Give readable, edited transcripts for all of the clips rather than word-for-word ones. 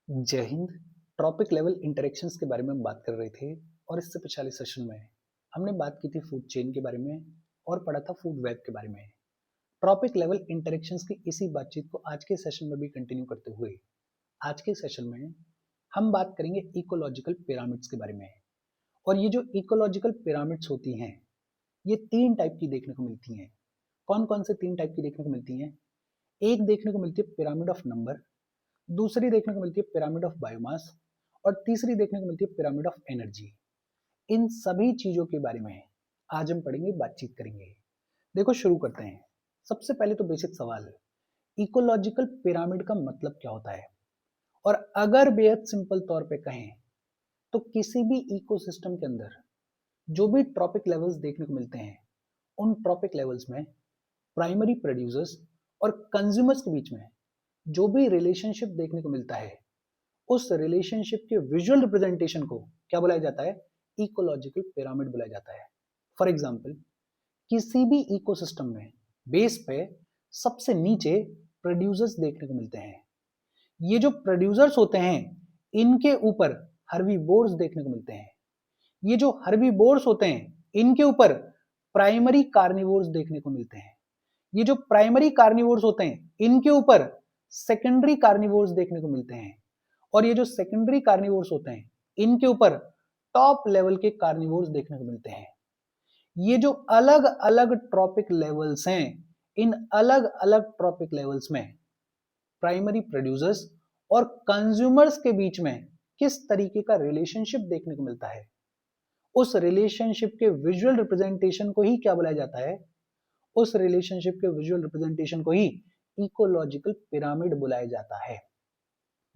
जय Hind. Trophic level interactions के बारे में हम बात कर रहे थे और इससे पिछले सेशन में हमने बात की थी फूड चेन के बारे में और पढ़ा था फूड वेब के बारे में। ट्रॉपिक लेवल इंटरेक्शंस की इसी बातचीत को आज के सेशन में भी कंटिन्यू करते हुए आज के सेशन में हम बात करेंगे इकोलॉजिकल पिरामिड्स के बारे में। और ये जो इकोलॉजिकल पिरामिड्स होती हैं ये तीन टाइप की देखने को मिलती हैं। कौन कौन से तीन टाइप की देखने को मिलती हैं? एक देखने को मिलती है पिरामिड ऑफ नंबर, दूसरी देखने को मिलती है पिरामिड ऑफ बायोमास और तीसरी देखने को मिलती है पिरामिड ऑफ एनर्जी। इन सभी चीजों के बारे में आज हम पढ़ेंगे, बातचीत करेंगे। देखो शुरू करते हैं। सबसे पहले तो बेसिक सवाल, इकोलॉजिकल पिरामिड का मतलब क्या होता है? और अगर बेहद सिंपल तौर पे कहें तो किसी भी इकोसिस्टम के अंदर जो भी ट्रॉपिक लेवल्स देखने को मिलते हैं उन ट्रॉपिक लेवल्स में प्राइमरी प्रोड्यूसर्स और कंज्यूमर्स के बीच में जो भी रिलेशनशिप देखने को मिलता है उस रिलेशनशिप के विजुअल रिप्रेजेंटेशन को क्या बुलाया जाता है? इकोलॉजिकल पिरामिड बुलाया जाता है। फॉर एग्जाम्पल, किसी भी इकोसिस्टम में बेस पे सबसे नीचे प्रोड्यूसर्स देखने को मिलते हैं। ये जो प्रोड्यूसर्स होते हैं इनके ऊपर हर्बीवोर्स देखने को मिलते हैं। ये जो हर्बीवोर्स होते हैं इनके ऊपर प्राइमरी कार्निवोर्स देखने को मिलते हैं। ये जो प्राइमरी कार्निवोर्स होते हैं इनके ऊपर सेकेंडरी कार्निवोर्स देखने को मिलते हैं। और ये जो सेकेंडरी कार्निवोर्स होते हैं इनके ऊपर टॉप लेवल के कार्निवोर्स देखने को मिलते हैं। ये जो अलग अलग ट्रॉपिक लेवल्स हैं इन अलग अलग ट्रॉपिक लेवल्स में प्राइमरी प्रोड्यूसर्स और कंज्यूमर्स के बीच में किस तरीके का रिलेशनशिप देखने को मिलता है, उस रिलेशनशिप के विजुअल रिप्रेजेंटेशन को ही क्या बुलाया जाता है? उस रिलेशनशिप के विजुअल रिप्रेजेंटेशन को ही इकोलॉजिकल पिरामिड बुलाया जाता है।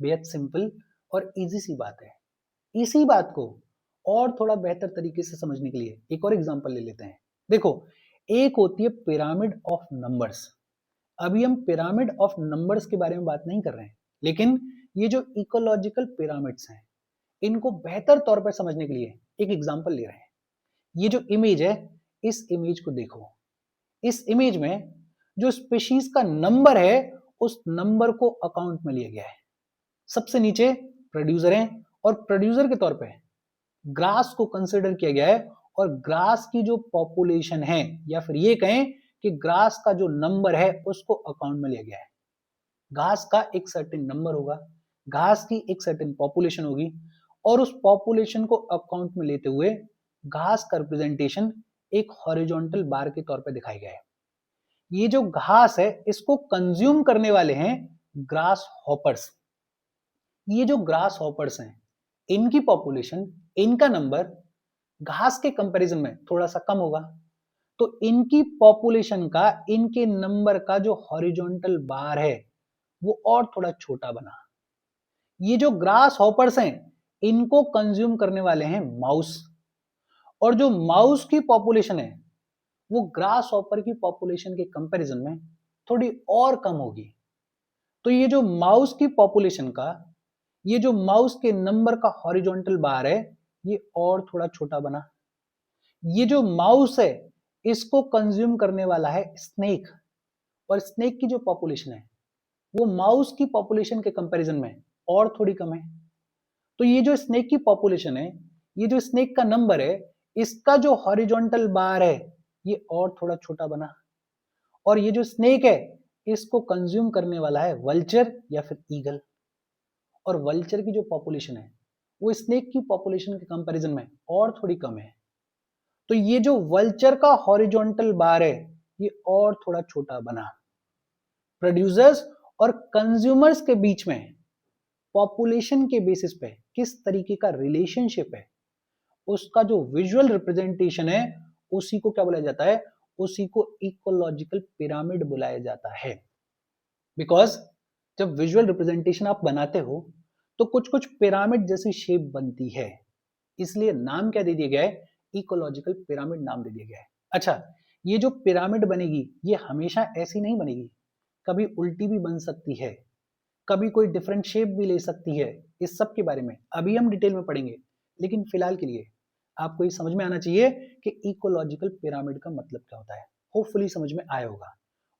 बेहद सिंपल और इजी सी बात है। इसी बात को और थोड़ा बेहतर तरीके से समझने के लिए एक और एग्जांपल ले लेते हैं। देखो, एक होती है पिरामिड ऑफ नंबर्स। अभी हम पिरामिड ऑफ नंबर्स के बारे में बात नहीं कर रहे हैं, लेकिन ये जो इकोलॉजिकल पिरामिड्स हैं इनको बेहतर तौर पर समझने के लिए एक एग्जांपल ले रहे हैं। ये जो इमेज है इस इमेज को देखो। इस इमेज में जो स्पीशीज का नंबर है उस नंबर को अकाउंट में लिया गया है। सबसे नीचे प्रोड्यूसर हैं और प्रोड्यूसर के तौर पे ग्रास को कंसिडर किया गया है और ग्रास की जो पॉपुलेशन है या फिर ये कहें कि ग्रास का जो नंबर है उसको अकाउंट में लिया गया है। घास का एक सर्टेन नंबर होगा, घास की एक सर्टेन पॉपुलेशन होगी और उस पॉपुलेशन को अकाउंट में लेते हुए घास का रिप्रेजेंटेशन एक हॉरिजॉन्टल बार के तौर पर दिखाया गया है। ये जो घास है इसको कंज्यूम करने वाले हैं ग्रास हॉपर्स। ये जो ग्रास हॉपर्स हैं इनकी पॉपुलेशन, इनका नंबर घास के कंपैरिजन में थोड़ा सा कम होगा, तो इनकी पॉपुलेशन का, इनके नंबर का जो हॉरिजॉन्टल बार है वो और थोड़ा छोटा बना। ये जो ग्रास हॉपर्स हैं इनको कंज्यूम करने वाले हैं माउस, और जो माउस की पॉपुलेशन है वो ग्रास हॉपर की पॉपुलेशन के कंपैरिजन में थोड़ी और कम होगी। तो ये जो माउस की पॉपुलेशन का, ये जो माउस के नंबर का हॉरिजॉन्टल बार है ये और थोड़ा छोटा बना। ये जो माउस है इसको कंज्यूम करने वाला है स्नेक, और स्नेक की जो पॉपुलेशन है वो माउस की पॉपुलेशन के कंपैरिजन में और थोड़ी कम है। तो ये जो स्नेक की पॉपुलेशन है, ये जो स्नेक का नंबर है, इसका जो हॉरिजॉन्टल बार है ये और थोड़ा छोटा बना। और ये जो स्नेक है इसको कंज्यूम करने वाला है वल्चर या फिर ईगल, और वल्चर की जो पॉपुलेशन है वो स्नेक की पॉपुलेशन के कंपैरिजन में और थोड़ी कम है। तो ये जो वल्चर का हॉरिजॉन्टल बार है ये और थोड़ा छोटा बना। प्रोड्यूसर्स और कंज्यूमर्स के बीच में पॉपुलेशन के बेसिस पे किस तरीके का रिलेशनशिप है उसका जो विजुअल रिप्रेजेंटेशन है उसी को क्या बुलाया जाता है? उसी को इकोलॉजिकल पिरामिड बुलाया जाता है। बिकॉज जब विजुअल रिप्रेजेंटेशन आप बनाते हो तो कुछ कुछ पिरामिड जैसी शेप बनती है, इसलिए नाम क्या दे दिया गया है? इकोलॉजिकल पिरामिड नाम दे दिया गया है। अच्छा, ये जो पिरामिड बनेगी ये हमेशा ऐसी नहीं बनेगी, कभी उल्टी भी बन सकती है, कभी कोई डिफरेंट शेप भी ले सकती है। इस सब के बारे में अभी हम डिटेल में पढ़ेंगे, लेकिन फिलहाल के लिए आपको ये समझ में आना चाहिए कि इकोलॉजिकल पिरामिड का मतलब क्या होता है। होपफुली समझ में आया होगा,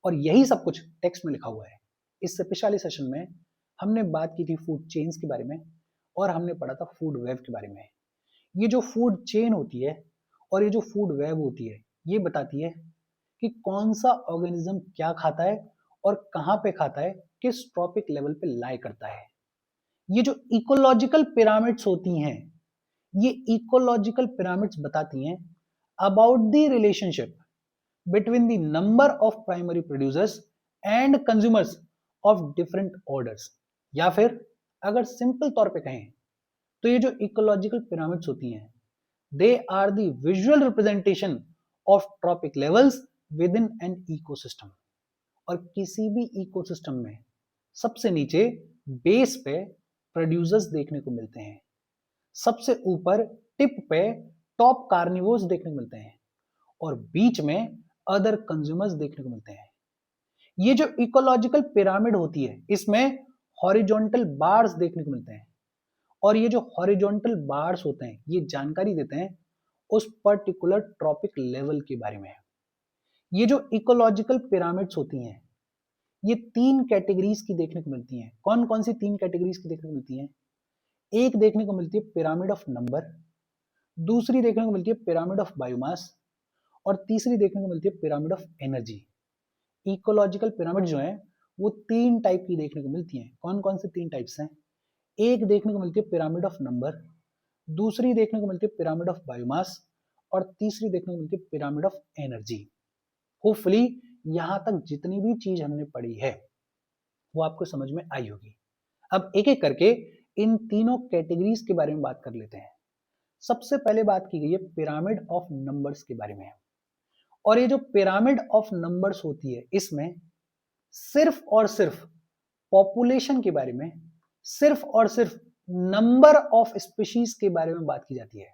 और यही सब कुछ टेक्स्ट में लिखा हुआ है। इससे पिछले सेशन में हमने बात की थी फूड चेन्स के बारे में और हमने पढ़ा था फूड वेब के बारे में। ये जो फूड चेन होती है और ये जो फूड वेब होती है, ये बताती है कि कौन सा ऑर्गेनिज्म क्या खाता है और कहाँ पे खाता है, किस ट्रॉपिक लेवल पे लाई करता है। ये जो इकोलॉजिकल पिरामिड्स होती हैं, ये इकोलॉजिकल पिरामिड्स बताती हैं about the relationship between the number of primary producers and consumers of different orders. या फिर अगर सिंपल तौर पे कहें तो ये जो इकोलॉजिकल पिरामिड्स होती हैं, they are the visual representation of trophic levels within an ecosystem. और किसी भी इकोसिस्टम में सबसे नीचे बेस पे प्रोड्यूसर्स देखने को मिलते हैं, सबसे ऊपर टिप पे टॉप कार्निवोर्स देखने को मिलते हैं और बीच में अदर कंज्यूमर्स देखने को मिलते हैं। ये जो इकोलॉजिकल पिरामिड होती है, इसमें हॉरिजॉन्टल बार्स देखने को मिलते हैं और ये जो हॉरिजॉन्टल बार्स होते हैं, ये जानकारी देते हैं उस पर्टिकुलर ट्रॉपिक लेवल के बारे में। ये जो इकोलॉजिकल पिरामिड्स होती हैं, ये 3 कैटेगरीज की देखने को मिलती हैं। कौन कौन सी 3 कैटेगरीज की देखने को मिलती हैं? एक देखने को मिलती है पिरामिड ऑफ नंबर, दूसरी देखने को मिलती है पिरामिड ऑफ बायोमास और तीसरी देखने को मिलती है pyramid of energy. Ecological pyramid जो है वो 3 टाइप की देखने को मिलती हैं। कौन कौन से 3 टाइप्स हैं? एक देखने को मिलती है पिरामिड ऑफ नंबर, दूसरी देखने को मिलती है पिरामिड ऑफ बायोमास और तीसरी देखने को मिलती है पिरामिड ऑफ एनर्जी। होपफुली यहां तक जितनी भी चीज हमने पढ़ी है वो आपको समझ में आई होगी। अब एक एक करके इन तीनों कैटेगरीज के बारे में बात कर लेते हैं। सबसे पहले बात की गई है पिरामिड ऑफ नंबर्स के बारे में। और ये जो पिरामिड ऑफ नंबर्स होती है, इसमें सिर्फ और सिर्फ पॉपुलेशन के बारे में, सिर्फ और सिर्फ नंबर ऑफ स्पीशीज के बारे में बात की जाती है।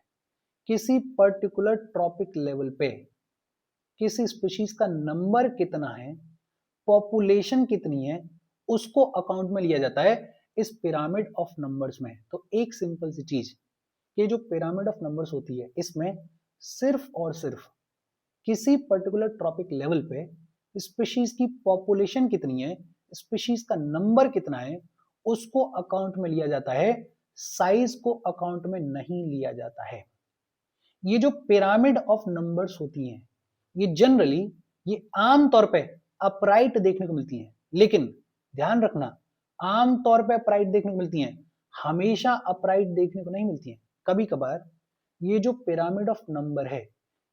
किसी पर्टिकुलर ट्रॉपिक लेवल पे किसी स्पीशीज का नंबर कितना है, पॉपुलेशन कितनी है, उसको अकाउंट में लिया जाता है इस पिरामिड ऑफ नंबर्स में। तो एक सिंपल सी चीज, ये जो पिरामिड ऑफ नंबर्स होती है, इसमें सिर्फ और सिर्फ किसी पर्टिकुलर ट्रॉपिक लेवल पे स्पीशीज की पॉपुलेशन कितनी है, स्पीशीज का नंबर कितना है, उसको अकाउंट में लिया जाता है, साइज को अकाउंट में नहीं लिया जाता है। ये जो पिरामिड ऑफ नंबर्स होती हैं, ये जनरली ये आम तौर पे अपराइट देखने को मिलती हैं। लेकिन ध्यान रखना, आम तौर पे अपराइट देखने को मिलती हैं, हमेशा अपराइट देखने को नहीं मिलती हैं। कभी कभार ये जो पिरामिड ऑफ नंबर है,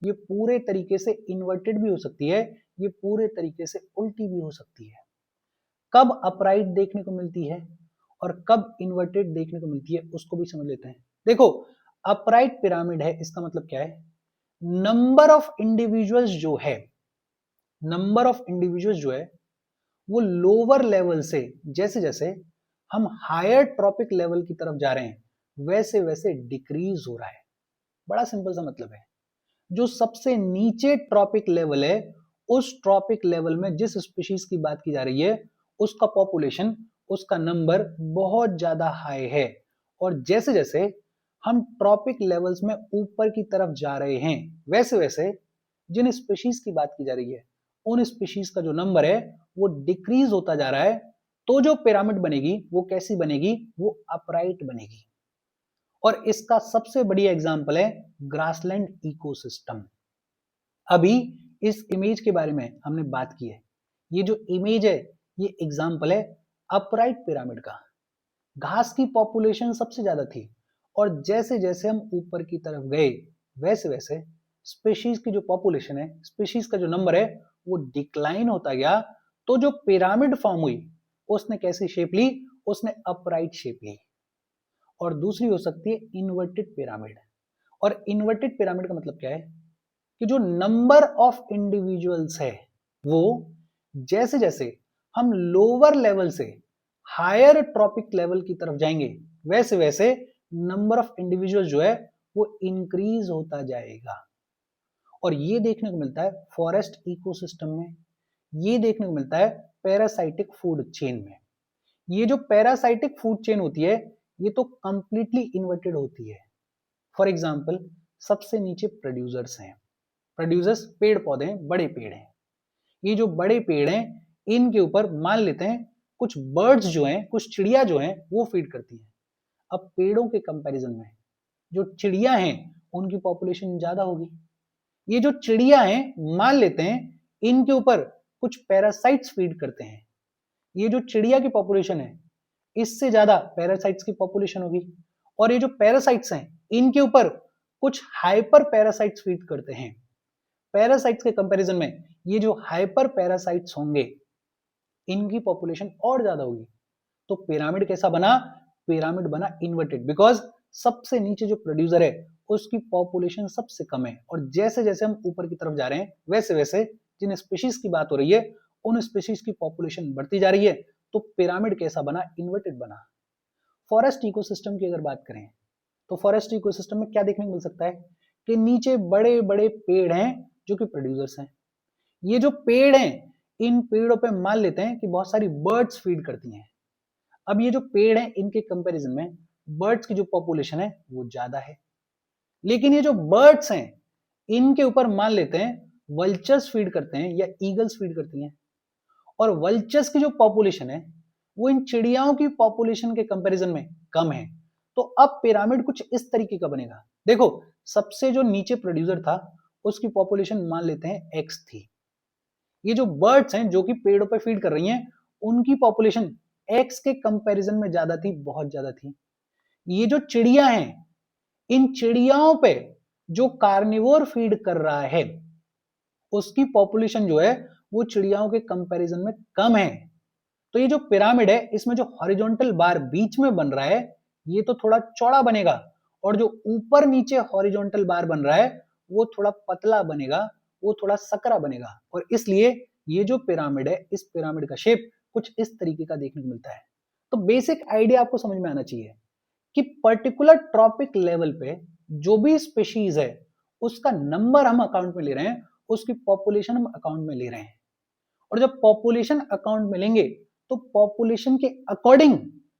ये पूरे तरीके से इन्वर्टेड भी हो सकती है, ये पूरे तरीके से उल्टी भी हो सकती है। कब अपराइट देखने को मिलती है और कब इन्वर्टेड देखने को मिलती है, उसको भी समझ लेते हैं। देखो, अपराइट पिरामिड है, इसका मतलब क्या है? नंबर ऑफ इंडिविजुअल्स जो है, नंबर ऑफ इंडिविजुअल्स जो है वो लोअर लेवल से, जैसे जैसे हम हायर ट्रॉपिक लेवल की तरफ जा रहे हैं वैसे वैसे डिक्रीज हो रहा है। बड़ा सिंपल सा मतलब है। जो सबसे नीचे ट्रॉपिक लेवल है, उस ट्रॉपिक लेवल में जिस स्पीशीज की बात की जा रही है, उसका पॉपुलेशन, उसका नंबर बहुत ज्यादा हाई है। और जैसे जैसे हम ट्रॉपिक लेवल्स में ऊपर की तरफ जा रहे हैं, वैसे वैसे जिन स्पीशीज की बात की जा रही है, उन स्पीशीज का जो नंबर है वो डिक्रीज होता जा रहा है। तो जो पिरामिड बनेगी वो कैसी बनेगी? वो अपराइट बनेगी। और इसका सबसे बड़ी एग्जांपल है ग्रासलैंड इकोसिस्टम। अभी इस इमेज के बारे में हमने बात की है। ये जो इमेज है, ये एग्जांपल है अपराइट पिरामिड का। घास की पॉपुलेशन सबसे ज्यादा थी और जैसे जैसे हम ऊपर की तरफ गए, वैसे वैसे स्पीशीज की जो पॉपुलेशन है, स्पीशीज का जो नंबर है, वो डिक्लाइन होता गया। तो जो पिरामिड फॉर्म हुई, उसने कैसी शेप ली? उसने अपराइट शेप ली। और दूसरी हो सकती है इन्वर्टेड पिरामिड। और इन्वर्टेड पिरामिड का मतलब क्या है? कि जो नंबर ऑफ इंडिविजुअल्स है, वो जैसे जैसे हम लोअर लेवल से हायर ट्रॉपिक लेवल की तरफ जाएंगे, वैसे वैसे नंबर ऑफ इंडिविजुअल्स जो है वो इंक्रीज होता जाएगा। और ये देखने को मिलता है फॉरेस्ट इकोसिस्टम में, ये देखने को मिलता है पैरासाइटिक फूड चेन में। ये जो पैरासाइटिक फूड चेन होती है, ये तो कंप्लीटली इन्वर्टेड होती है। फॉर एग्जांपल, सबसे नीचे प्रोड्यूसर्स हैं। प्रोड्यूसर्स पेड़ पौधे हैं, बड़े पेड़ हैं। ये जो बड़े पेड़ हैं, इनके ऊपर मान लेते हैं कुछ बर्ड्स जो हैं, कुछ चिड़िया जो हैं वो फीड करती हैं। अब पेड़ों के कंपैरिजन में जो चिड़िया हैं उनकी पॉपुलेशन ज्यादा होगी। ये जो चिड़िया हैं मान लेते हैं इनके ऊपर कुछ पैरासाइट्स फीड करते हैं। ये जो चिड़िया की पॉपुलेशन है इससे ज्यादा पैरासाइट्स की पॉपुलेशन होगी, और ये जो पैरासाइट्स हैं इनके ऊपर कुछ हाइपर पैरासाइट्स फीड करते हैं। पैरासाइट्स के कंपैरिजन में ये जो हाइपर पैरासाइट्स होंगे इनकी पॉपुलेशन और ज्यादा होगी। तो पिरामिड कैसा बना? पिरामिड बना इन्वर्टेड, बिकॉज सबसे नीचे जो प्रोड्यूसर है उसकी पॉपुलेशन सबसे कम है, और जैसे जैसे हम ऊपर की तरफ जा रहे हैं वैसे वैसे जिन स्पीशीज की बात हो रही है उन स्पीशीज की पॉपुलेशन बढ़ती जा रही है। तो पिरामिड कैसा बना? इन्वर्टेड बना। फॉरेस्ट इकोसिस्टम की अगर बात करें तो फॉरेस्ट इकोसिस्टम में क्या देखने को मिल सकता है कि नीचे बड़े बड़े पेड़ हैं जो कि प्रोड्यूसर्स हैं। ये जो पेड़ हैं इन पेड़ों पे मान लेते हैं कि बहुत सारी बर्ड्स फीड करती हैं। अब ये जो पेड़ हैं इनके कंपैरिजन में बर्ड्स की जो पॉपुलेशन है वो ज्यादा है, लेकिन ये जो बर्ड्स हैं इनके ऊपर मान लेते हैं वल्चर्स फीड करते हैं या ईगल्स फीड करती हैं, और वल्चर्स की जो पॉपुलेशन है वो इन चिड़ियाओं की पॉपुलेशन के कंपैरिजन में कम है। तो अब पिरामिड कुछ इस तरीके का बनेगा। देखो, सबसे जो नीचे प्रोड्यूसर था उसकी पॉपुलेशन मान लेते हैं एक्स थी। ये जो बर्ड्स हैं जो कि पेड़ों पर फीड कर रही हैं उनकी पॉपुलेशन एक्स के कंपैरिजन में ज्यादा थी, बहुत ज्यादा थी। ये जो चिड़िया हैं इन चिड़ियाओं पे जो कार्निवोर फीड कर रहा है उसकी पॉपुलेशन जो है वो चिड़ियाओं के कंपैरिजन में कम है। तो ये जो पिरामिड है इसमें जो हॉरिजॉन्टल बार बीच में बन रहा है ये तो थोड़ा चौड़ा बनेगा, और जो ऊपर नीचे हॉरिजॉन्टल बार बन रहा है वो थोड़ा पतला बनेगा, वो थोड़ा सकरा बनेगा, और इसलिए ये जो पिरामिड है इस पिरामिड का शेप कुछ इस तरीके का देखने को मिलता है। तो बेसिक आइडिया आपको समझ में आना चाहिए कि पर्टिकुलर ट्रॉपिक लेवल पे जो भी स्पीशीज है उसका नंबर हम अकाउंट में ले रहे हैं, उसकी पॉपुलेशन हम अकाउंट में ले रहे हैं, और जब पॉपुलेशन अकाउंट में लेंगे तो पॉपुलेशन के अकॉर्डिंग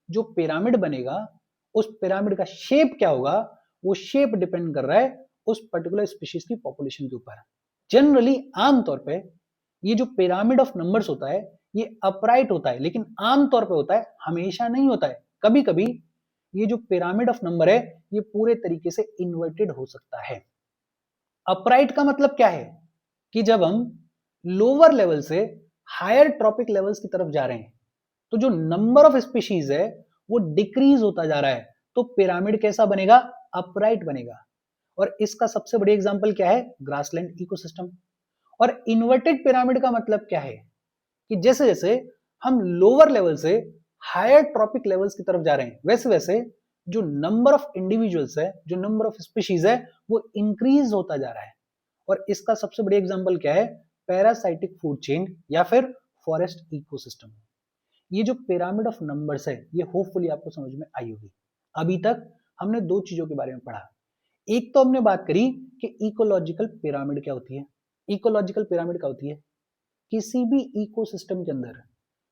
जो पिरामिड बनेगा उस पिरामिड का शेप क्या होगा वो शेप डिपेंड कर रहा है उस पर्टिकुलर स्पीशीज की पॉपुलेशन के ऊपर। जनरली आमतौर पे ये जो पिरामिड ऑफ नंबर्स होता है ये अपराइट होता है, लेकिन आमतौर पे होता है, हमेशा नहीं होता है। कभी कभी ये जो पिरामिड ऑफ नंबर है ये पूरे तरीके से इन्वर्टेड हो सकता है। अपराइट का मतलब क्या है कि जब हम लोअर लेवल से हायर ट्रॉपिक लेवल्स की तरफ जा रहे हैं तो जो नंबर ऑफ स्पीशीज है वो डिक्रीज होता जा रहा है, तो पिरामिड कैसा बनेगा? अपराइट बनेगा। और इसका सबसे बड़ी एग्जांपल क्या है? Grassland ecosystem. और इन्वर्टेड पिरामिड का मतलब क्या है कि जैसे जैसे हम लोअर लेवल से हायर ट्रॉपिक लेवल्स की तरफ जा रहे हैं वैसे वैसे जो नंबर ऑफ इंडिविजुअल्स है, जो नंबर ऑफ स्पीशीज है वो इंक्रीज होता जा रहा है। और इसका सबसे बड़ी एग्जांपल क्या है? पैरासाइटिक फूड चेन या फिर फॉरेस्ट इकोसिस्टम। ये जो पिरामिड ऑफ नंबर्स है ये होपफुली आपको समझ में आई होगी। अभी तक हमने दो चीजों के बारे में पढ़ा। एक तो हमने बात करी कि इकोलॉजिकल पिरामिड क्या होती है। इकोलॉजिकल पिरामिड क्या होती है? किसी भी इकोसिस्टम के अंदर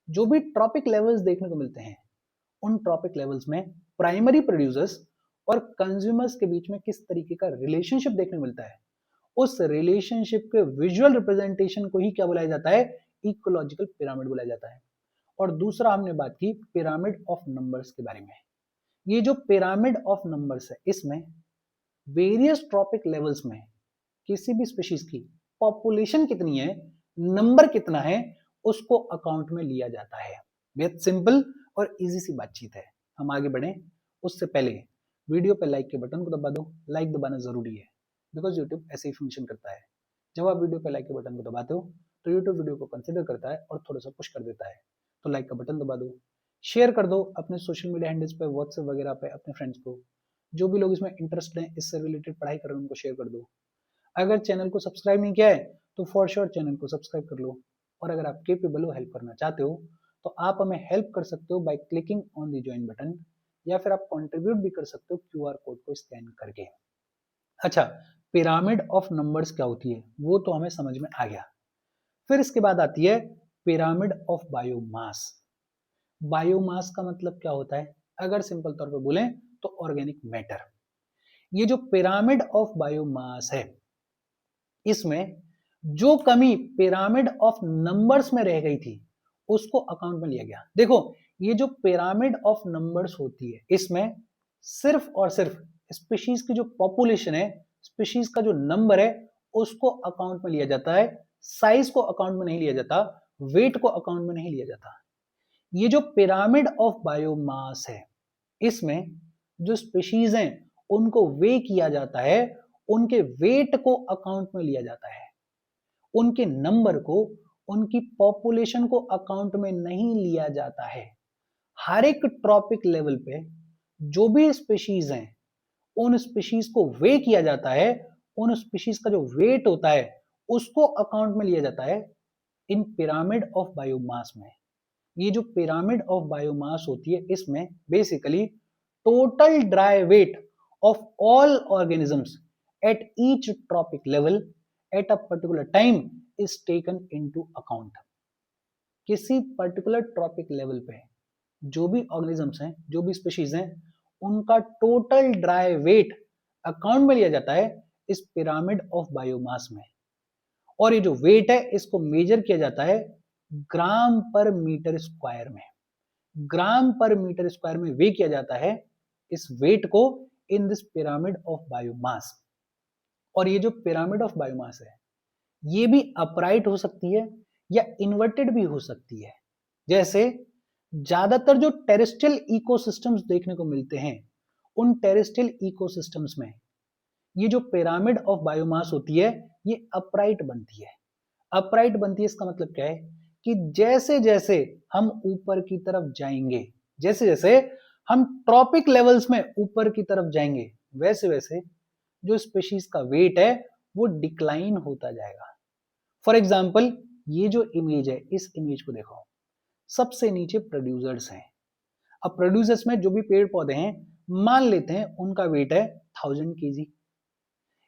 जो भी ट्रॉपिक लेवल्स देखने को मिलते हैं उन ट्रॉपिक लेवल्स में प्राइमरी प्रोड्यूसर्स और कंज्यूमर्स के बीच में किस तरीके का रिलेशनशिप देखने को मिलता है, उस रिलेशनशिप के विजुअल रिप्रेजेंटेशन को ही क्या बुलाया जाता है? इकोलॉजिकल पिरामिड बुलाया जाता है। और दूसरा हमने बात की पिरामिड ऑफ नंबर्स के बारे में। ये जो पिरामिड ऑफ नंबर्स है इसमें वेरियस ट्रॉपिक लेवल्स में किसी भी स्पीशीज की पॉपुलेशन कितनी है, नंबर कितना है, उसको अकाउंट में लिया जाता है। बेहद सिंपल और इजी सी बातचीत है। हम आगे बढ़े उससे पहले वीडियो पे लाइक के बटन को दबा दो। लाइक दबाना जरूरी है बिकॉज यूट्यूब ऐसे ही फंक्शन करता है। जब आप वीडियो पे लाइक के बटन को दबाते हो तो यूट्यूब वीडियो को कंसिडर करता है और थोड़ा सा पुश कर देता है। तो लाइक का बटन दबा दो, शेयर कर दो अपने सोशल मीडिया हैंडल्स पे, व्हाट्सएप वगैरह पे अपने फ्रेंड्स को। जो भी लोग इसमें इंटरेस्ट हैं, इससे रिलेटेड पढ़ाई कर रहे हैं, उनको शेयर कर दो। अगर चैनल को सब्सक्राइब नहीं किया है तो फॉर श्योर चैनल को सब्सक्राइब कर लो। और अगर आप केपेबल हो, हेल्प करना चाहते हो तो आप हमें हेल्प कर सकते हो by clicking on the join button, या फिर आप कंट्रीब्यूट भी कर सकते हो क्यूआर कोड को स्कैन करके। अच्छा, पिरामिड ऑफ नंबर्स क्या होती है वो तो हमें समझ में आ गया। फिर इसके बाद आती है पिरामिड ऑफ बायोमास। बायोमास का मतलब क्या होता है? अगर सिंपल तौर पे बोलें तो ऑर्गेनिक मैटर। ये जो पिरामिड ऑफ बायोमास है इसमें जो कमी पिरामिड ऑफ नंबर्स में रह गई थी उसको अकाउंट में लिया गया। देखो ये जो पिरामिड ऑफ नंबर्स होती है इसमें सिर्फ और सिर्फ स्पीशीज की जो पॉपुलेशन है, स्पीशीज का जो नंबर है उसको अकाउंट में लिया जाता है, साइज को अकाउंट में नहीं लिया जाता, वेट को अकाउंट में नहीं लिया जाता। ये जो पिरामिड ऑफ बायोमास है इसमें जो स्पीशीज हैं उनको वे किया जाता है, उनके वेट को अकाउंट में लिया जाता है, उनके नंबर को, उनकी पॉपुलेशन को अकाउंट में नहीं लिया जाता है। हर एक ट्रॉपिक लेवल पे जो भी स्पीशीज हैं उन स्पीशीज को वे किया जाता है, उन स्पीशीज का जो वेट होता है उसको अकाउंट में लिया जाता है इन पिरामिड ऑफ बायोमास में। ये जो पिरामिड ऑफ बायोमास होती है इसमें basically total dry weight of all organisms at each trophic level at a particular time is taken into account. किसी पर्टिकुलर ट्रॉपिक लेवल पे जो भी ऑर्गेनिजम्स हैं, जो भी स्पीशीज हैं, उनका टोटल ड्राई वेट अकाउंट में लिया जाता है इस पिरामिड ऑफ बायोमास में। और ये जो वेट है इसको मेजर किया जाता है ग्राम पर मीटर स्क्वायर में। ग्राम पर मीटर स्क्वायर में वे किया जाता है इस वेट को in this pyramid of biomass. और ये जो पिरामिड ऑफ बायोमास है ये भी अपराइट हो सकती है या इन्वर्टेड भी हो सकती है। जैसे ज्यादातर जो टेरेस्ट्रियल इकोसिस्टम्स देखने को मिलते हैं उन टेरेस्ट्रियल इकोसिस्टम्स में ये जो पिरामिड ऑफ बायोमास होती है ये अपराइट बनती है। अपराइट बनती है इसका मतलब क्या है कि जैसे जैसे हम ऊपर की तरफ जाएंगे, जैसे जैसे हम ट्रॉपिक लेवल्स में ऊपर की तरफ जाएंगे, वैसे वैसे जो स्पीशीज का वेट है वो डिक्लाइन होता जाएगा। फॉर एग्जाम्पल ये जो इमेज है इस इमेज को देखो, सबसे नीचे प्रोड्यूसर्स हैं। अब प्रोड्यूसर्स में जो भी पेड़ पौधे हैं मान लेते हैं उनका वेट है 1000 kg।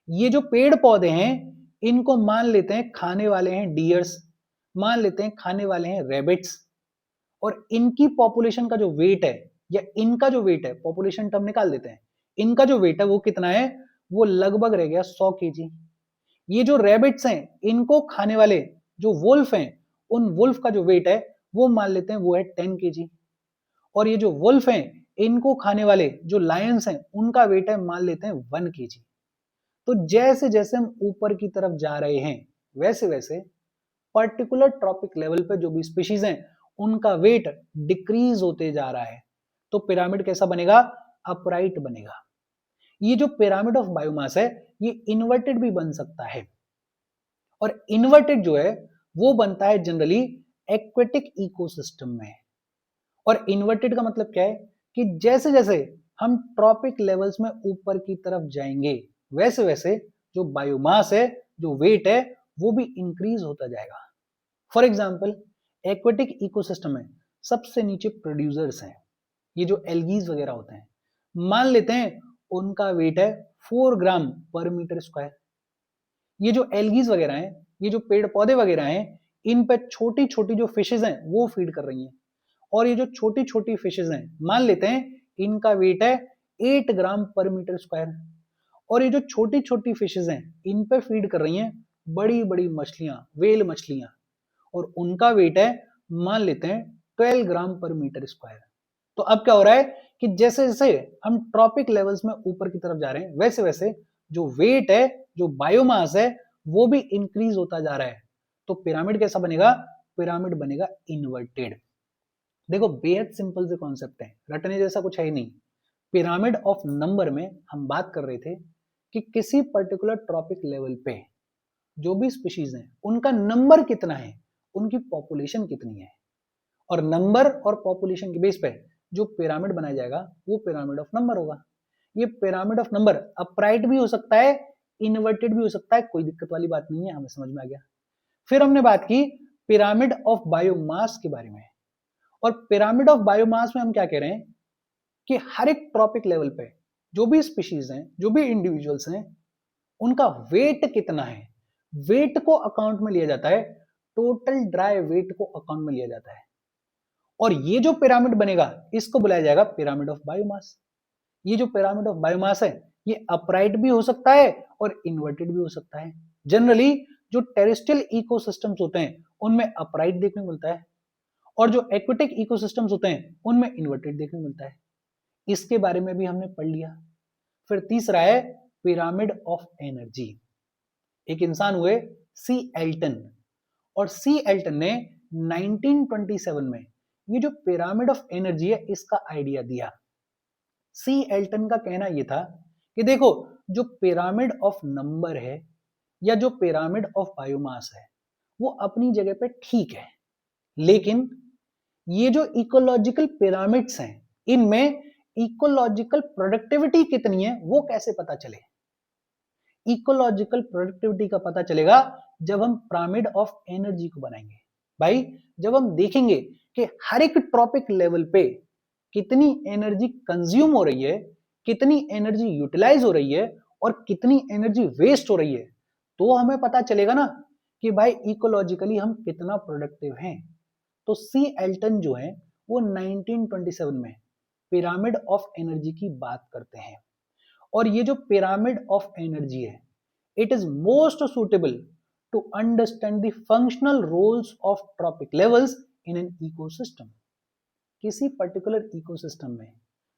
ये जो पेड़ पौधे हैं इनको मान लेते हैं खाने वाले हैं डियर्स, मान लेते हैं खाने वाले हैं रैबिट्स, और इनकी पॉपुलेशन का जो वेट है या इनका जो वेट है, पॉपुलेशन टर्म निकाल देते हैं, इनका जो वेट है वो कितना है, वो लगभग रह गया 100 kg। ये जो रैबिट्स हैं इनको खाने वाले जो वुल्फ हैं उन वुल्फ का जो वेट है वो मान लेते हैं वो है 10 kg। और ये जो वुल्फ हैं इनको खाने वाले जो लायंस हैं उनका वेट है मान लेते हैं 1 kg। तो जैसे जैसे हम ऊपर की तरफ जा रहे हैं वैसे वैसे पर्टिकुलर ट्रॉपिक लेवल पे जो भी स्पीशीज हैं उनका वेट डिक्रीज होते जा रहा है। तो पिरामिड कैसा बनेगा, अपराइट बनेगा। ये जो पिरामिड ऑफ बायोमास है ये इन्वर्टेड भी बन सकता है, और इन्वर्टेड जो है वो बनता है जनरली एक्वेटिक इकोसिस्टम में। और इन्वर्टेड का मतलब क्या है कि जैसे जैसे हम ट्रॉपिक लेवल्स में ऊपर की तरफ जाएंगे वैसे वैसे जो बायोमास है, जो वेट है, वो भी इंक्रीज होता जाएगा। फॉर एग्जाम्पल एक्वेटिक इकोसिस्टम में सबसे नीचे प्रोड्यूसर्स हैं, ये जो एल्गीज वगैरह होते हैं, मान लेते हैं उनका वेट है 4 ग्राम पर मीटर स्क्वायर। ये जो एल्गीज वगैरह हैं, ये जो पेड़ पौधे वगैरह हैं, इन पे छोटी छोटी जो फिशेज हैं वो फीड कर रही हैं, और ये जो छोटी छोटी फिशेज हैं मान लेते हैं इनका वेट है 8 ग्राम पर मीटर स्क्वायर। और ये जो छोटी छोटी फिशेज हैं इन पे फीड कर रही हैं बड़ी बड़ी मछलियां, वेल मछलियां, और उनका वेट है मान लेते हैं 12 ग्राम पर मीटर स्क्वायर। तो अब क्या हो रहा है कि जैसे जैसे हम ट्रॉपिक लेवल्स में ऊपर की तरफ जा रहे हैं वैसे वैसे जो वेट है, जो बायोमास है, वो भी इंक्रीज होता जा रहा है। तो पिरामिड कैसा बनेगा, पिरामिड बनेगा इन्वर्टेड। देखो बेहद सिंपल से कॉन्सेप्ट है, रटने जैसा कुछ है ही नहीं। पिरामिड ऑफ नंबर में हम बात कर रहे थे कि किसी पर्टिकुलर ट्रॉपिक लेवल पे जो भी स्पीशीज हैं उनका नंबर कितना है, उनकी पॉपुलेशन कितनी है, और नंबर और पॉपुलेशन के बेस पे जो पिरामिड बनाया जाएगा वो पिरामिड ऑफ नंबर होगा। ये पिरामिड ऑफ नंबर अपराइट भी हो सकता है, इन्वर्टेड भी हो सकता है, कोई दिक्कत वाली बात नहीं है, हमें समझ में आ गया। फिर हमने बात की पिरामिड ऑफ बायोमास के बारे में, और पिरामिड ऑफ बायोमास में हम क्या कह रहे हैं कि हर एक ट्रॉपिक लेवल पे जो भी स्पीशीज हैं, जो भी इंडिविजुअल्स हैं, उनका वेट कितना है, वेट को अकाउंट में लिया जाता है, टोटल ड्राई वेट को अकाउंट में लिया जाता है। और ये जो पिरामिड बनेगा इसको बुलाया जाएगा पिरामिड ऑफ बायोमास। ये जो पिरामिड ऑफ बायोमास है ये अपराइट भी हो सकता है और इन्वर्टेड भी हो सकता है। जनरली जो टेरेस्ट्रियल इकोसिस्टम्स होते हैं उनमें अपराइट देखने को मिलता है, और जो एक्वेटिक इकोसिस्टम्स होते हैं उनमें इन्वर्टेड देखने को मिलता है। इसके बारे में भी हमने पढ़ लिया। फिर तीसरा है पिरामिड ऑफ एनर्जी। एक इंसान हुए सी एल्टन, और सी एल्टन ने 1927 में ये जो पिरामिड ऑफ एनर्जी है इसका आइडिया दिया। सी एल्टन का कहना यह था कि देखो, जो पिरामिड ऑफ नंबर है या जो पिरामिड ऑफ बायोमास है वो अपनी जगह पे ठीक है, लेकिन ये जो इकोलॉजिकल पिरामिड्स हैं इनमें इकोलॉजिकल प्रोडक्टिविटी कितनी है वो कैसे पता चले। इकोलॉजिकल प्रोडक्टिविटी का पता चलेगा जब हम पिरामिड ऑफ एनर्जी को बनाएंगे। भाई, जब हम देखेंगे कि हर एक ट्रॉपिक लेवल पे कितनी एनर्जी कंज्यूम हो रही है, कितनी एनर्जी यूटिलाइज हो रही है और कितनी एनर्जी वेस्ट हो रही है, तो हमें पता चलेगा ना कि भाई इकोलॉजिकली हम कितना प्रोडक्टिव हैं। तो सी एल्टन जो है वो 1927 में पिरामिड ऑफ एनर्जी की बात करते हैं। और ये जो पिरामिड ऑफ एनर्जी है it is most suitable to understand the functional roles of trophic levels in an ecosystem. किसी पर्टिकुलर इकोसिस्टम में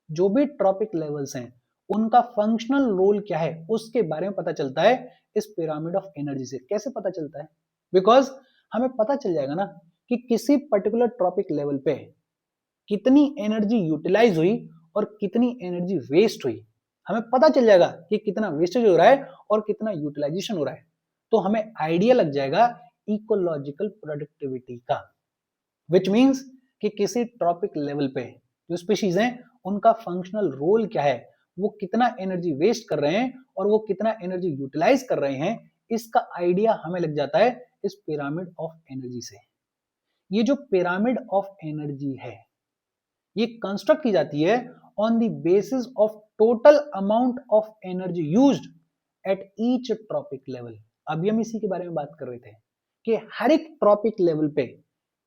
जो भी ट्रॉपिक लेवल्स हैं उनका फंक्शनल रोल क्या है उसके बारे में पता चलता है इस पिरामिड ऑफ एनर्जी से। कैसे पता चलता है? बिकॉज हमें पता चल जाएगा ना कि किसी पर्टिकुलर ट्रॉपिक लेवल पे कितनी एनर्जी यूटिलाइज हुई और कितनी एनर्जी वेस्ट हुई। हमें पता चल जाएगा कि कितना वेस्टेज हो रहा है और कितना यूटिलाइजेशन हो रहा है, तो हमें आइडिया लग जाएगा इकोलॉजिकल प्रोडक्टिविटी का। विच मीन्स कि किसी ट्रॉपिक लेवल पे जो स्पीशीज हैं उनका फंक्शनल रोल क्या है, वो कितना एनर्जी वेस्ट कर रहे हैं और वो कितना एनर्जी यूटिलाइज कर रहे हैं, इसका आइडिया हमें लग जाता है इस पिरामिड ऑफ एनर्जी से। ये जो पिरामिड ऑफ एनर्जी है ये कंस्ट्रक्ट की जाती है on the basis of total amount of energy used at each trophic level. अभी हम इसी के बारे में बात कर रहे थे कि हर एक ट्रॉपिक लेवल पे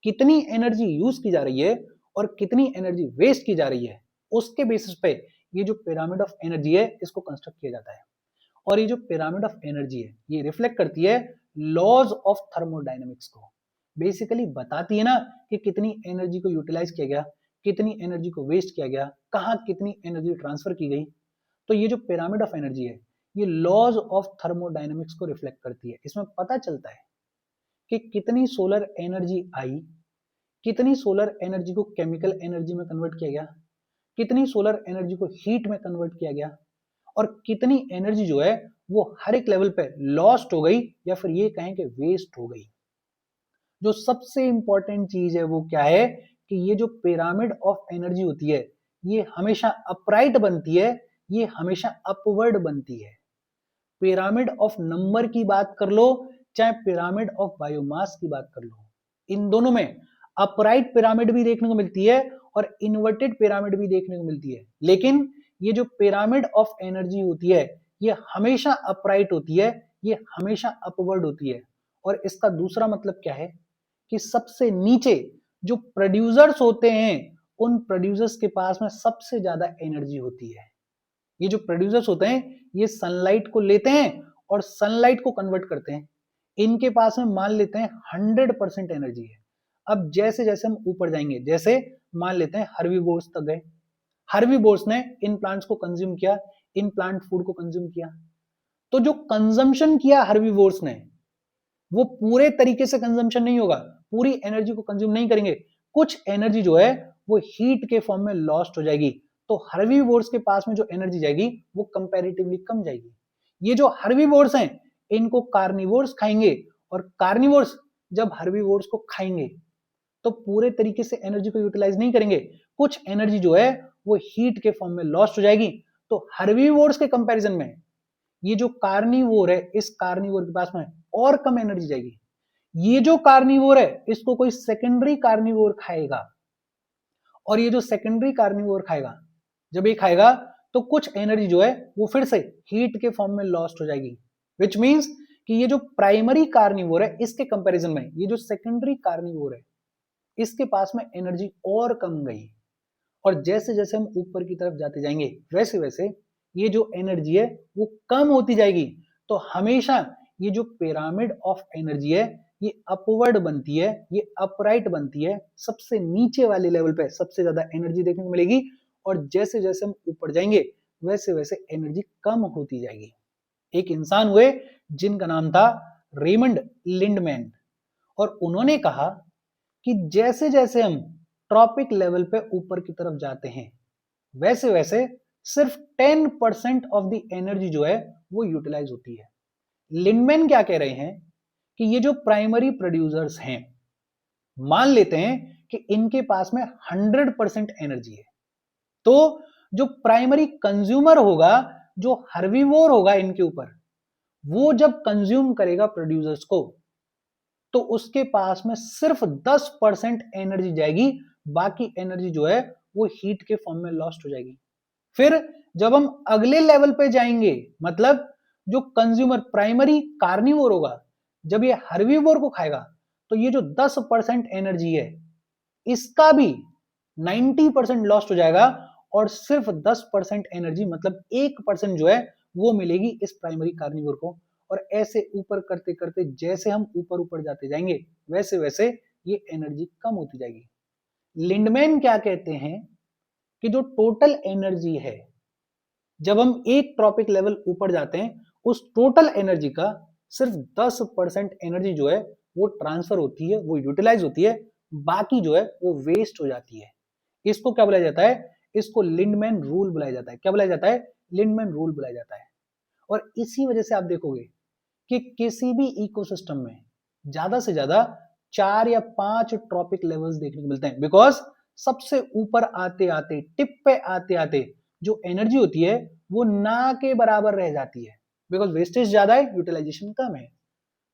कितनी एनर्जी यूज की जा रही है और कितनी एनर्जी वेस्ट की जा रही है, उसके बेसिस पे ये जो पिरामिड ऑफ एनर्जी है इसको कंस्ट्रक्ट किया जाता है। और ये जो पिरामिड ऑफ एनर्जी है ये रिफ्लेक्ट करती है लॉज ऑफ थर्मोडायनेमिक्स को। बेसिकली बताती है ना कि कितनी एनर्जी को यूटिलाइज किया गया, कितनी एनर्जी को वेस्ट किया गया, कहाँ कितनी एनर्जी ट्रांसफर की गई। तो ये जो पिरामिड ऑफ एनर्जी है ये लॉज ऑफ थर्मोडायनेमिक्स को रिफ्लेक्ट करती है। इसमें पता चलता है कि कितनी सोलर एनर्जी आई, कितनी सोलर एनर्जी को केमिकल एनर्जी में कन्वर्ट किया गया, कितनी सोलर एनर्जी को हीट में कन्वर्ट किया गया और कितनी एनर्जी जो है वो हर एक लेवल पे लॉस्ट हो गई या फिर ये कहें कि वेस्ट हो गई। जो सबसे इंपॉर्टेंट चीज है वो क्या है कि ये जो पिरामिड ऑफ एनर्जी होती है ये हमेशा अपराइट बनती है, ये हमेशा अपवर्ड बनती है। पिरामिड ऑफ नंबर की बात कर लो चाहे पिरामिड ऑफ बायोमास की बात कर लो, इन दोनों में अपराइट पिरामिड भी देखने को मिलती है और इन्वर्टेड पिरामिड भी देखने को मिलती है। लेकिन ये जो पिरामिड ऑफ एनर्जी होती है ये हमेशा अपराइट होती है, ये हमेशा अपवर्ड होती है। और इसका दूसरा मतलब क्या है कि सबसे नीचे जो प्रोड्यूसर्स होते हैं उन प्रोड्यूसर्स के पास में सबसे ज्यादा एनर्जी होती है। ये जो प्रोड्यूसर्स होते हैं ये सनलाइट को लेते हैं और सनलाइट को कन्वर्ट करते हैं। इनके पास में मान लेते हैं 100% एनर्जी है। अब जैसे जैसे हम ऊपर जाएंगे, जैसे मान लेते हैं हर्बीवोर्स तक गए, हर्बीवोर्स ने इन प्लांट्स को कंज्यूम किया, इन प्लांट फूड को कंज्यूम किया, तो जो कंजम्पशन किया हर्बीवोर्स ने वो पूरे तरीके से कंजम्पशन नहीं होगा, पूरी एनर्जी को कंज्यूम नहीं करेंगे, कुछ एनर्जी जो है वो हीट के फॉर्म में लॉस्ट हो जाएगी। तो हर्बीवोर्स के पास में जो एनर्जी जाएगी वो कंपैरेटिवली कम जाएगी। ये जो हर्बीवोर्स हैं इनको कार्निवोर्स खाएंगे और कार्निवोर्स जब हर्बीवोर्स को खाएंगे तो पूरे तरीके से एनर्जी को यूटिलाइज नहीं करेंगे, कुछ एनर्जी जो है वो हीट के फॉर्म में लॉस्ट हो जाएगी। तो हर्बीवोर्स के कंपैरिजन में ये जो कार्निवोर है इस कार्निवोर के पास में और कम एनर्जी जाएगी। ये जो कार्निवोर है इसको कोई सेकेंडरी कार्निवोर खाएगा और ये जो सेकेंडरी कार्निवोर खाएगा, जब ये खाएगा तो कुछ एनर्जी जो है वो फिर से हीट के फॉर्म में लॉस्ट हो जाएगी। विच मीन्स कि ये जो प्राइमरी कार्निवोर है इसके कंपैरिजन में ये जो सेकेंडरी कार्निवोर है इसके पास में एनर्जी और कम गई। और जैसे जैसे हम ऊपर की तरफ जाते जाएंगे वैसे वैसे ये जो एनर्जी है वो कम होती जाएगी। तो हमेशा ये जो पिरामिड ऑफ एनर्जी है ये अपवर्ड बनती है, ये अपराइट बनती है, सबसे नीचे वाले लेवल पे सबसे ज्यादा एनर्जी देखने को मिलेगी, और जैसे जैसे हम ऊपर जाएंगे वैसे वैसे एनर्जी कम होती जाएगी। एक इंसान हुए जिनका नाम था रेमंड लिंडमैन, और उन्होंने कहा कि जैसे जैसे हम ट्रॉपिक लेवल पे ऊपर की तरफ जाते हैं वैसे वैसे सिर्फ 10% ऑफ द एनर्जी जो है वो यूटिलाइज होती है। लिंडमैन क्या कह रहे हैं कि ये जो प्राइमरी प्रोड्यूसर्स हैं, मान लेते हैं कि इनके पास में 100% एनर्जी है, तो जो प्राइमरी कंज्यूमर होगा, जो हर्बीवोर होगा इनके ऊपर, वो जब कंज्यूम करेगा प्रोड्यूसर्स को, तो उसके पास में सिर्फ 10% एनर्जी जाएगी, बाकी एनर्जी जो है वो हीट के फॉर्म में लॉस्ट हो जाएगी। फिर जब हम अगले लेवल पे जाएंगे, मतलब जो कंज्यूमर प्राइमरी कार्निवोर होगा, जब ये हर्बीवोर को खाएगा, तो ये जो 10% एनर्जी है इसका भी 90% लॉस्ट हो जाएगा, और सिर्फ 10% एनर्जी मतलब 1% जो है वो मिलेगी इस प्राइमरी कार्निवोर को। और ऐसे ऊपर करते करते जैसे हम ऊपर ऊपर जाते जाएंगे वैसे वैसे ये एनर्जी कम होती जाएगी। लिंडमैन क्या कहते हैं कि जो टोटल एनर्जी है, जब हम एक ट्रॉपिक लेवल ऊपर जाते हैं, उस टोटल एनर्जी का सिर्फ 10% एनर्जी जो है वो ट्रांसफर होती है, वो यूटिलाइज होती है, बाकी जो है वो वेस्ट हो जाती है। इसको क्या बुलाया जाता है? इसको लिंडमैन रूल बुलाया जाता है। क्या बुलाया जाता है? लिंडमैन रूल बुलाया जाता है। और इसी वजह से आप देखोगे कि किसी भी इकोसिस्टम में ज्यादा से ज्यादा 4 या 5 ट्रॉपिक लेवल्स देखने को मिलते हैं, बिकॉज सबसे ऊपर आते आते, टिप पे आते आते जो एनर्जी होती है वो ना के बराबर रह जाती है, बिकॉज वेस्टेज ज्यादा है, यूटिलाइजेशन कम है।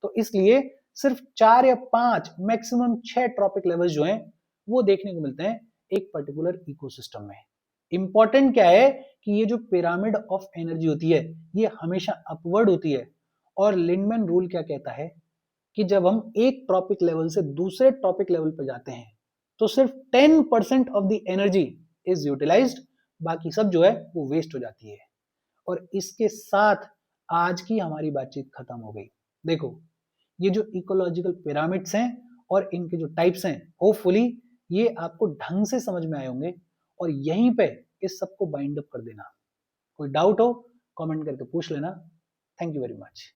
तो इसलिए सिर्फ 4 या 5, मैक्सिमम 6 ट्रॉपिक लेवल्स जो हैं वो देखने को मिलते हैं एक पर्टिकुलर इकोसिस्टम में। इंपॉर्टेंट क्या है कि ये जो पिरामिड ऑफ एनर्जी होती है ये हमेशा अपवर्ड होती है। और लिंडमैन रूल क्या कहता है कि जब हम एक ट्रॉपिक लेवल से दूसरे ट्रॉपिक लेवल पर जाते हैं तो सिर्फ 10% of the energy is utilized, बाकी सब जो है वो वेस्ट हो जाती है। और इसके साथ आज की हमारी बातचीत खत्म हो गई। देखो, ये जो इकोलॉजिकल पिरामिड्स हैं और इनके जो टाइप्स हैं, होपफुली ये आपको ढंग से समझ में आए होंगे, और यहीं पे इस सबको बाइंड अप कर देना। कोई डाउट हो कमेंट करके पूछ लेना। Thank you very much.